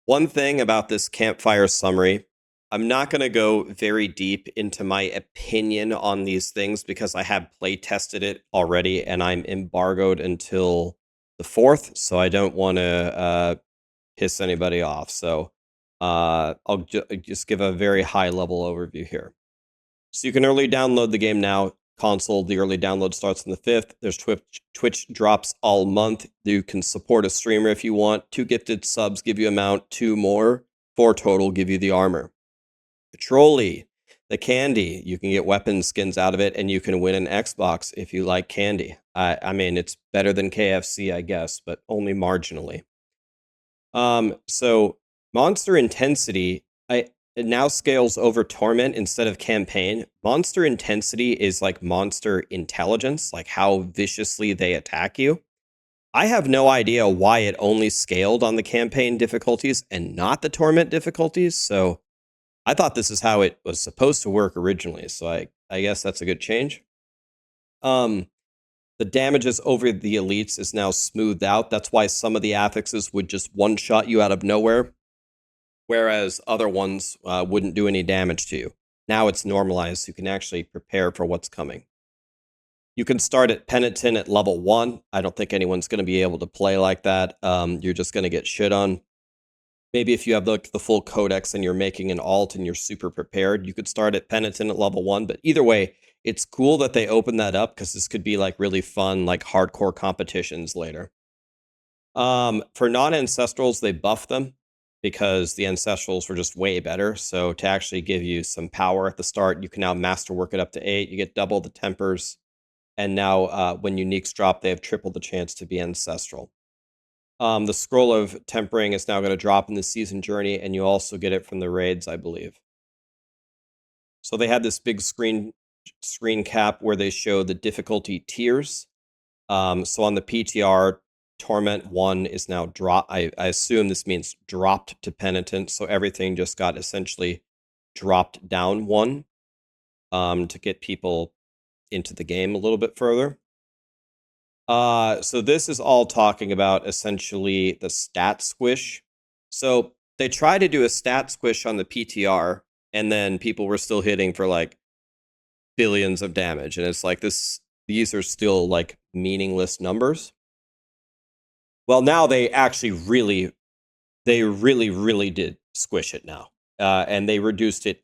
One thing about this Campfire summary, I'm not going to go very deep into my opinion on these things because I have play tested it already and I'm embargoed until the 4th, so I don't want to piss anybody off. So I'll just give a very high level overview here. So you can early download the game now. Console, the early download starts on the 5th. There's Twitch drops all month. You can support a streamer if you want. 2 gifted subs give you a mount. 2 more, 4 total give you the armor. The trolley, the candy, you can get weapon skins out of it, and you can win an Xbox if you like candy. I mean, it's better than KFC, I guess, but only marginally. So monster intensity, it now scales over torment instead of campaign. Monster intensity is like monster intelligence, like how viciously they attack you. I have no idea why it only scaled on the campaign difficulties and not the torment difficulties. So I thought this is how it was supposed to work originally. So I guess that's a good change. The damages over the elites is now smoothed out. That's why some of the affixes would just one-shot you out of nowhere, whereas other ones wouldn't do any damage to you. Now it's normalized, so you can actually prepare for what's coming. You can start at Penitent at level 1. I don't think anyone's going to be able to play like that. You're just going to get shit on. Maybe if you have the full codex and you're making an alt and you're super prepared, you could start at Penitent at level 1. But either way, it's cool that they opened that up because this could be like really fun, like hardcore competitions later. For non-ancestrals, they buffed them because the ancestrals were just way better. So to actually give you some power at the start, you can now masterwork it up to 8. You get double the tempers. And now when uniques drop, they have triple the chance to be ancestral. The scroll of tempering is now going to drop in the season journey, and you also get it from the raids, I believe. So they had this big screen cap where they show the difficulty tiers. So on the PTR, Torment 1 is now dropped. I assume this means dropped to Penitent, so everything just got essentially dropped down 1 to get people into the game a little bit further. So this is all talking about essentially the stat squish. So they tried to do a stat squish on the PTR, and then people were still hitting for like billions of damage, and it's like these are still like meaningless numbers. Well, now they actually really did squish it now, and they reduced it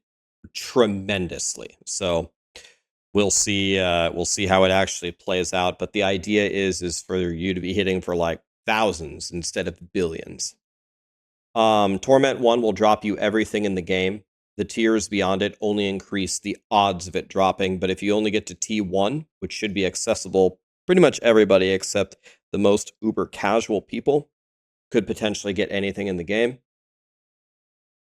tremendously. So we'll see how it actually plays out. But the idea is for you to be hitting for like thousands instead of billions. Torment 1 will drop you everything in the game. The tiers beyond it only increase the odds of it dropping, but if you only get to T1, which should be accessible pretty much everybody except the most uber casual people, could potentially get anything in the game.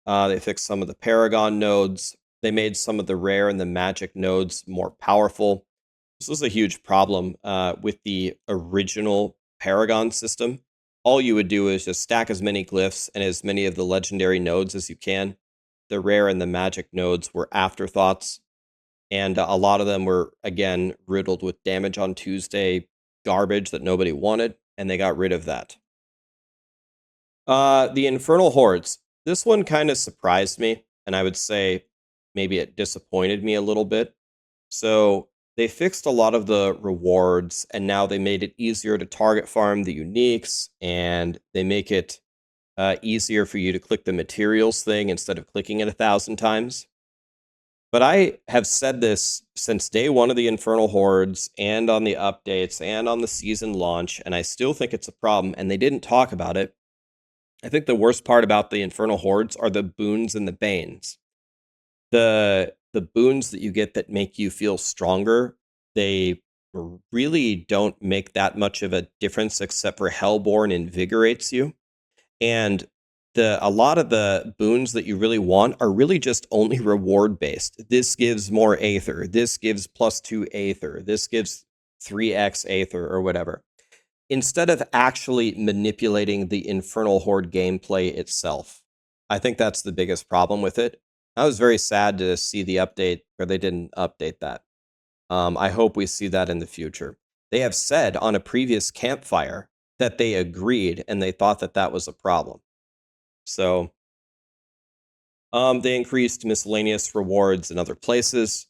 They fixed some of the Paragon nodes. They made some of the rare and the magic nodes more powerful. This was a huge problem with the original Paragon system. All you would do is just stack as many glyphs and as many of the legendary nodes as you can. The rare and the magic nodes were afterthoughts, and a lot of them were, again, riddled with damage on Tuesday garbage that nobody wanted, and they got rid of that. The Infernal Hordes. This one kind of surprised me, and I would say maybe it disappointed me a little bit. So they fixed a lot of the rewards, and now they made it easier to target farm the uniques, and they make it easier for you to click the materials thing instead of clicking it 1,000 times. But I have said this since day 1 of the Infernal Hordes, and on the updates, and on the season launch, and I still think it's a problem, and they didn't talk about it. I think the worst part about the Infernal Hordes are the boons and the banes. The boons that you get that make you feel stronger, they really don't make that much of a difference except for Hellborn invigorates you. And a lot of the boons that you really want are really just only reward based. This gives more Aether. This gives +2 Aether. This gives 3x Aether or whatever. Instead of actually manipulating the Infernal Horde gameplay itself. I think that's the biggest problem with it. I was very sad to see the update where they didn't update that. I hope we see that in the future. They have said on a previous Campfire that they agreed and they thought that that was a problem. So they increased miscellaneous rewards in other places,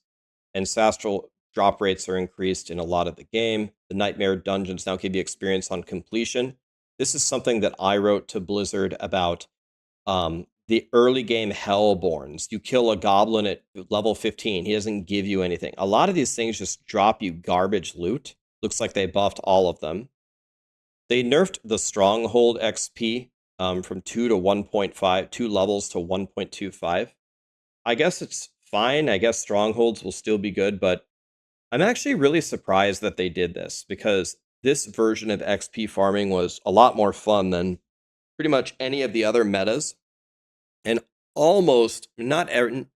and Ancestral drop rates are increased in a lot of the game. The Nightmare dungeons now give you experience on completion. This is something that I wrote to Blizzard about the early game Hellborns. You kill a goblin at level 15. He doesn't give you anything. A lot of these things just drop you garbage loot. Looks like they buffed all of them. They nerfed the Stronghold XP from 2 to 1.5, 2 levels to 1.25. I guess it's fine. I guess Strongholds will still be good, but I'm actually really surprised that they did this, because this version of XP farming was a lot more fun than pretty much any of the other metas. And almost not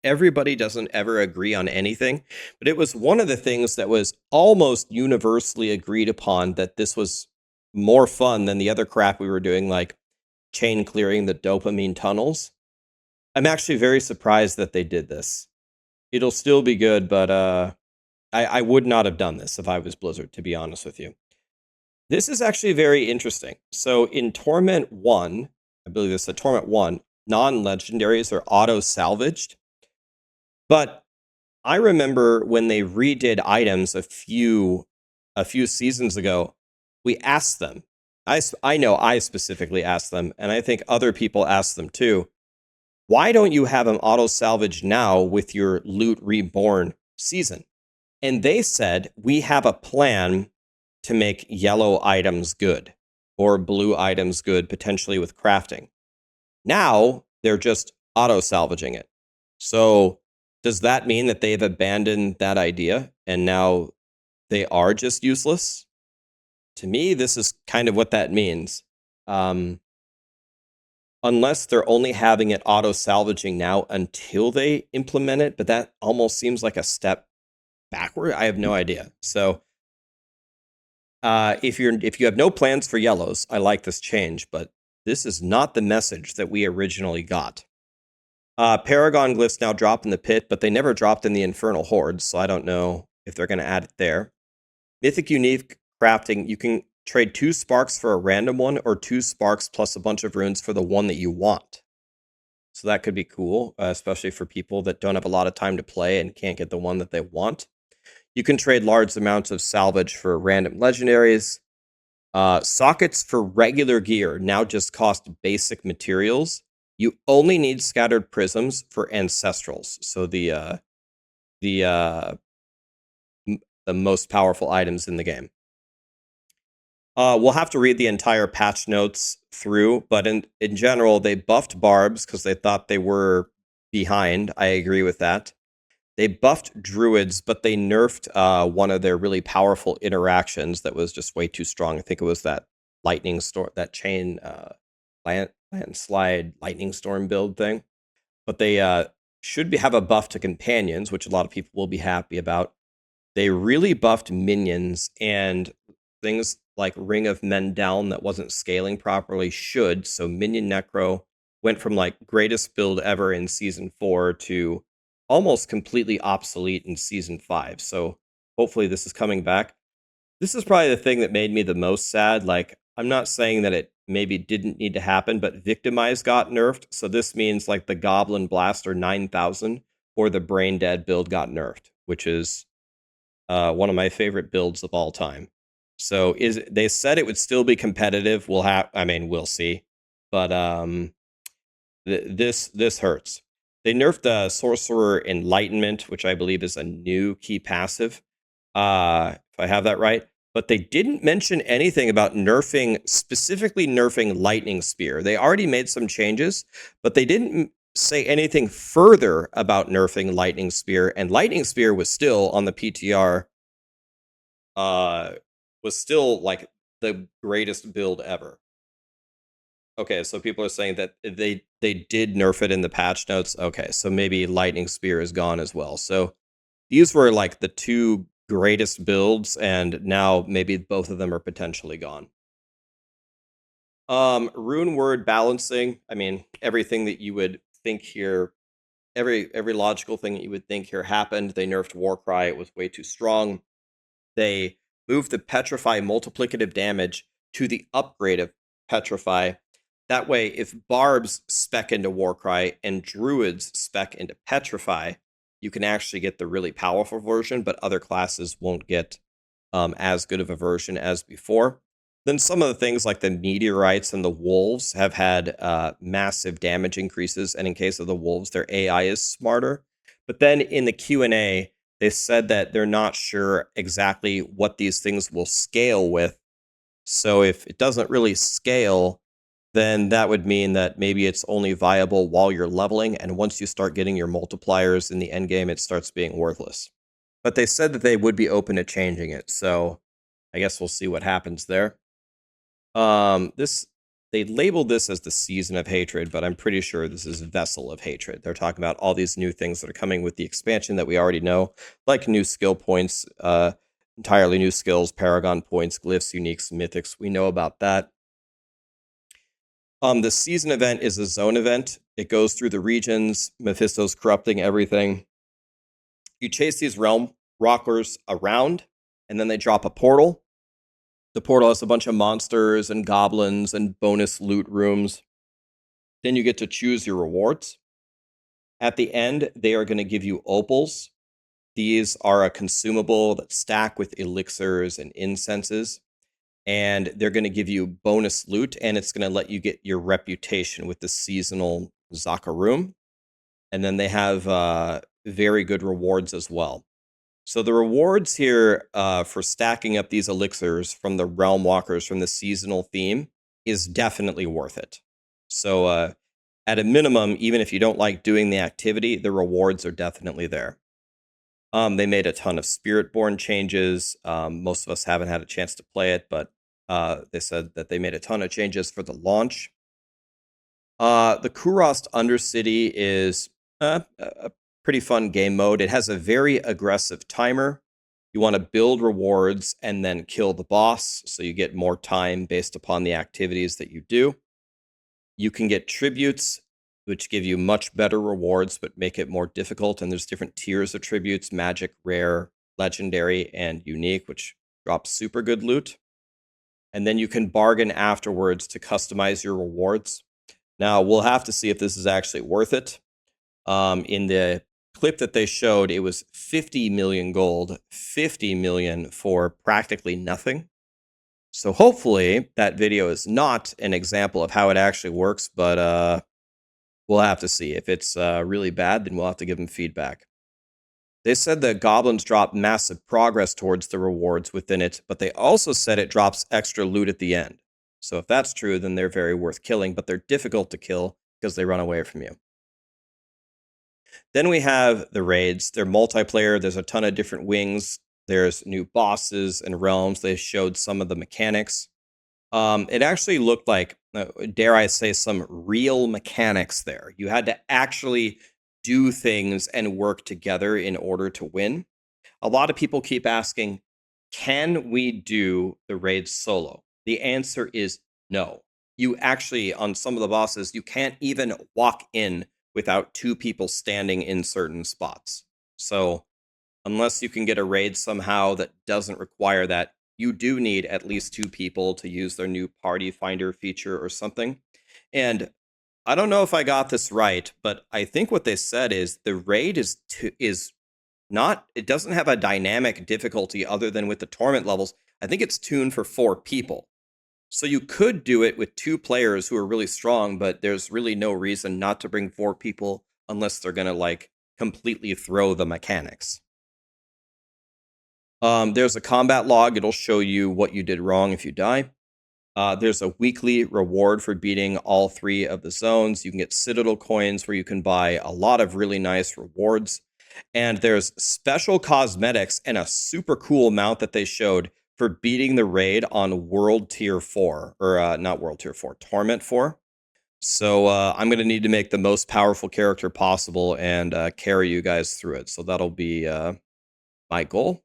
everybody doesn't ever agree on anything, but it was one of the things that was almost universally agreed upon, that this was more fun than the other crap we were doing, like chain clearing the dopamine tunnels. I'm actually very surprised that they did this. It'll still be good, but I would not have done this if I was Blizzard, to be honest with you. This is actually very interesting. So in Torment 1, I believe this is Torment 1, non-legendaries are auto-salvaged. But I remember when they redid items a few seasons ago, we asked them. I know I specifically asked them, and I think other people asked them too. Why don't you have them auto-salvage now with your Loot Reborn season? And they said, we have a plan to make yellow items good, or blue items good, potentially with crafting. Now they're just auto-salvaging it. So does that mean that they've abandoned that idea and now they are just useless? To me, this is kind of what that means. Unless they're only having it auto-salvaging now until they implement it, but that almost seems like a step backward. I have no idea. So if you have no plans for yellows, I like this change, but this is not the message that we originally got. Paragon glyphs now drop in the pit, but they never dropped in the Infernal Hordes, so I don't know if they're going to add it there. Mythic Unique crafting, you can trade 2 sparks for a random one, or 2 sparks plus a bunch of runes for the one that you want. So that could be cool, especially for people that don't have a lot of time to play and can't get the one that they want. You can trade large amounts of salvage for random legendaries. Sockets for regular gear now just cost basic materials. You only need scattered prisms for ancestrals. So the most powerful items in the game. We'll have to read the entire patch notes through, but in general, they buffed barbs because they thought they were behind. I agree with that. They buffed druids, but they nerfed one of their really powerful interactions that was just way too strong. I think it was that lightning storm, that chain landslide lightning storm build thing. But they should have a buff to companions, which a lot of people will be happy about. They really buffed minions, and things like Ring of Men Down that wasn't scaling properly should. So Minion Necro went from like greatest build ever in Season 4 to almost completely obsolete in Season 5. So hopefully this is coming back. This is probably the thing that made me the most sad. Like, I'm not saying that it maybe didn't need to happen, but Victimize got nerfed. So this means like the Goblin Blaster 9000 or the Brain Dead build got nerfed, which is one of my favorite builds of all time. So they said it would still be competitive. We'll see. But this hurts. They nerfed Sorcerer Enlightenment, which I believe is a new key passive, if I have that right. But they didn't mention anything about specifically nerfing Lightning Spear. They already made some changes, but they didn't say anything further about nerfing Lightning Spear. And Lightning Spear was still on the PTR, was still like the greatest build ever. Okay, so people are saying that they did nerf it in the patch notes. Okay, so maybe Lightning Spear is gone as well. So these were like the 2 greatest builds, and now maybe both of them are potentially gone. Rune word balancing. I mean, everything that you would think here, every logical thing that you would think here happened. They nerfed Warcry. It was way too strong. They moved the Petrify multiplicative damage to the upgrade of Petrify. That way, if Barbs spec into Warcry and Druids spec into Petrify, you can actually get the really powerful version, but other classes won't get as good of a version as before. Then some of the things like the Meteorites and the Wolves have had massive damage increases, and in case of the Wolves, their AI is smarter. But then in the Q&A, they said that they're not sure exactly what these things will scale with. So if it doesn't really scale, then that would mean that maybe it's only viable while you're leveling, and once you start getting your multipliers in the end game, it starts being worthless. But they said that they would be open to changing it, so I guess we'll see what happens there. They labeled this as the Season of Hatred, but I'm pretty sure this is Vessel of Hatred. They're talking about all these new things that are coming with the expansion that we already know, like new skill points, entirely new skills, Paragon points, glyphs, uniques, mythics. We know about that. The season event is a zone event. It goes through the regions. Mephisto's corrupting everything. You chase these realm rockers around, and then they drop a portal. The portal has a bunch of monsters and goblins and bonus loot rooms. Then you get to choose your rewards. At the end, they are going to give you opals. These are a consumable that stack with elixirs and incenses. And they're going to give you bonus loot, and it's going to let you get your reputation with the seasonal Zakarum. And then they have very good rewards as well. So the rewards here for stacking up these elixirs from the Realm Walkers from the seasonal theme is definitely worth it. So at a minimum, even if you don't like doing the activity, the rewards are definitely there. They made a ton of Spiritborn changes. Most of us haven't had a chance to play it, but they said that they made a ton of changes for the launch. The Kurost Undercity is a pretty fun game mode. It has a very aggressive timer. You want to build rewards and then kill the boss, so you get more time based upon the activities that you do. You can get tributes, which give you much better rewards, but make it more difficult. And there's different tiers of tributes: magic, rare, legendary, and unique, which drops super good loot. And then you can bargain afterwards to customize your rewards. Now, we'll have to see if this is actually worth it. In the clip that they showed, it was 50 million gold, 50 million for practically nothing. So hopefully that video is not an example of how it actually works, but we'll have to see. If it's really bad, then we'll have to give them feedback. They said that goblins drop massive progress towards the rewards within it, but they also said it drops extra loot at the end. So if that's true, then they're very worth killing, but they're difficult to kill because they run away from you. Then we have the raids. They're multiplayer. There's a ton of different wings. There's new bosses and realms. They showed some of the mechanics. It actually looked like, dare I say, some real mechanics there. You had to actually do things and work together in order to win. A lot of people keep asking, can we do the raid solo? The answer is no. You actually, on some of the bosses, you can't even walk in without two people standing in certain spots. So unless you can get a raid somehow that doesn't require that, you do need at least two people to use their new party finder feature or something. And I don't know if I got this right, but I think what they said is the raid is not, it doesn't have a dynamic difficulty other than with the torment levels. I think it's tuned for 4 people. So you could do it with 2 players who are really strong, but there's really no reason not to bring 4 people unless they're going to like completely throw the mechanics. There's a combat log. It'll show you what you did wrong if you die. There's a weekly reward for beating all 3 of the zones. You can get Citadel coins where you can buy a lot of really nice rewards. And there's special cosmetics and a super cool mount that they showed for beating the raid on World Tier 4. Or not World Tier 4, Torment 4. So I'm going to need to make the most powerful character possible and carry you guys through it. So that'll be my goal.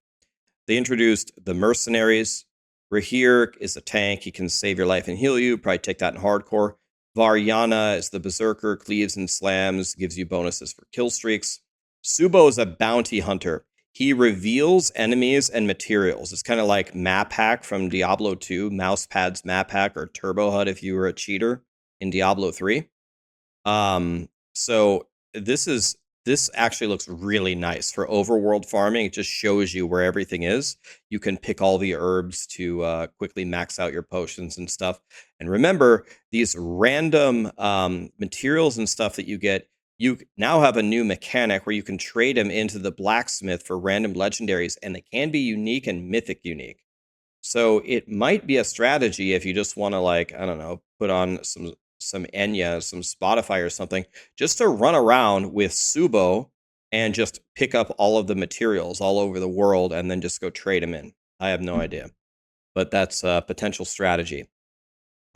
They introduced the Mercenaries. Rahir is a tank. He can save your life and heal you. Probably take that in hardcore. Varyana is the Berserker. Cleaves and slams. Gives you bonuses for kill streaks. Subo is a bounty hunter. He reveals enemies and materials. It's kind of like Map Hack from Diablo 2. Mousepad's Map Hack, or Turbo HUD if you were a cheater. in Diablo 3. So this actually looks really nice for overworld farming. It just shows you where everything is. You can pick all the herbs to quickly max out your potions and stuff. And remember, these random materials and stuff that you get, you now have a new mechanic where you can trade them into the blacksmith for random legendaries, and they can be unique and mythic unique. So it might be a strategy if you just want to, like, I don't know, put on some Enya, some Spotify or something, just to run around with Subo and just pick up all of the materials all over the world and then just go trade them in. I have no idea, but that's a potential strategy.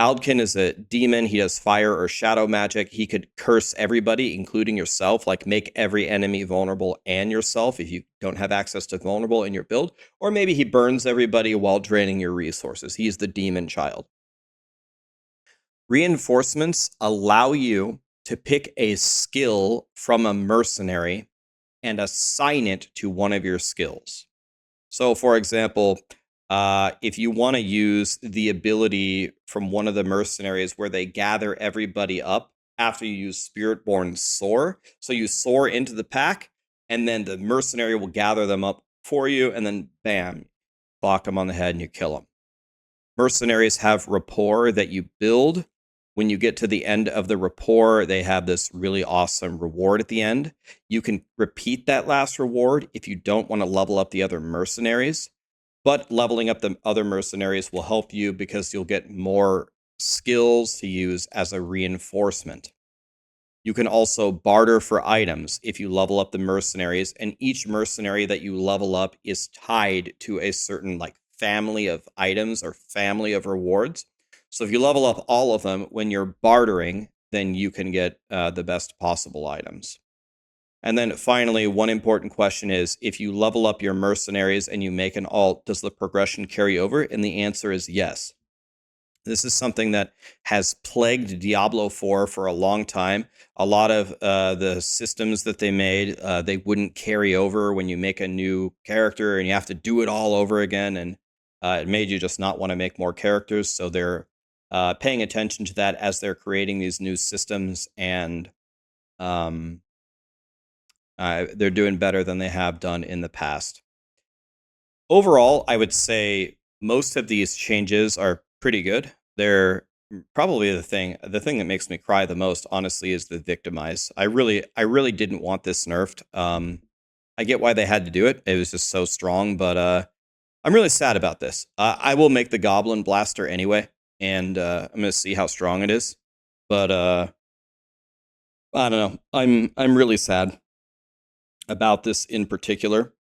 Aldkin is a demon. He does fire or shadow magic. He could curse everybody, including yourself, like make every enemy vulnerable and yourself if you don't have access to vulnerable in your build. Or maybe he burns everybody while draining your resources. He's the demon child. Reinforcements allow you to pick a skill from a mercenary and assign it to one of your skills. So, for example, if you want to use the ability from one of the mercenaries where they gather everybody up after you use Spiritborn Soar, so you soar into the pack, and then the mercenary will gather them up for you, and then bam, clock them on the head and you kill them. Mercenaries have rapport that you build. When you get to the end of the rapport, they have this really awesome reward at the end. You can repeat that last reward if you don't want to level up the other mercenaries. But leveling up the other mercenaries will help you because you'll get more skills to use as a reinforcement. You can also barter for items if you level up the mercenaries, and each mercenary that you level up is tied to a certain like family of items or family of rewards. So if you level up all of them when you're bartering, then you can get the best possible items. And then finally, one important question is, if you level up your mercenaries and you make an alt, does the progression carry over? And the answer is yes. This is something that has plagued Diablo 4 for a long time. A lot of the systems that they made, they wouldn't carry over when you make a new character and you have to do it all over again. And it made you just not want to make more characters. So they're paying attention to that as they're creating these new systems, and they're doing better than they have done in the past. Overall, I would say most of these changes are pretty good. They're probably the thing that makes me cry the most, honestly, is the victimize. I really didn't want this nerfed. I get why they had to do it. It was just so strong, but I'm really sad about this. I will make the Goblin Blaster anyway, and I'm gonna see how strong it is. But I don't know. I'm really sad about this in particular.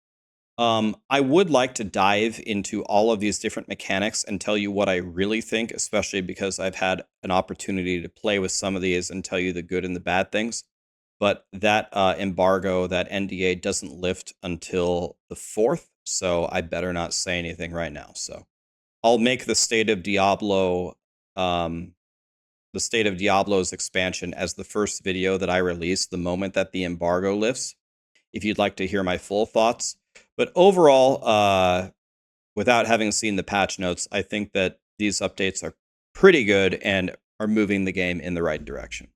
I would like to dive into all of these different mechanics and tell you what I really think, especially because I've had an opportunity to play with some of these and tell you the good and the bad things. But that embargo, that NDA, doesn't lift until the 4th, so I better not say anything right now. So I'll make the State of Diablo, the State of Diablo's expansion as the first video that I release the moment that the embargo lifts, if you'd like to hear my full thoughts. But overall, without having seen the patch notes, I think that these updates are pretty good and are moving the game in the right direction.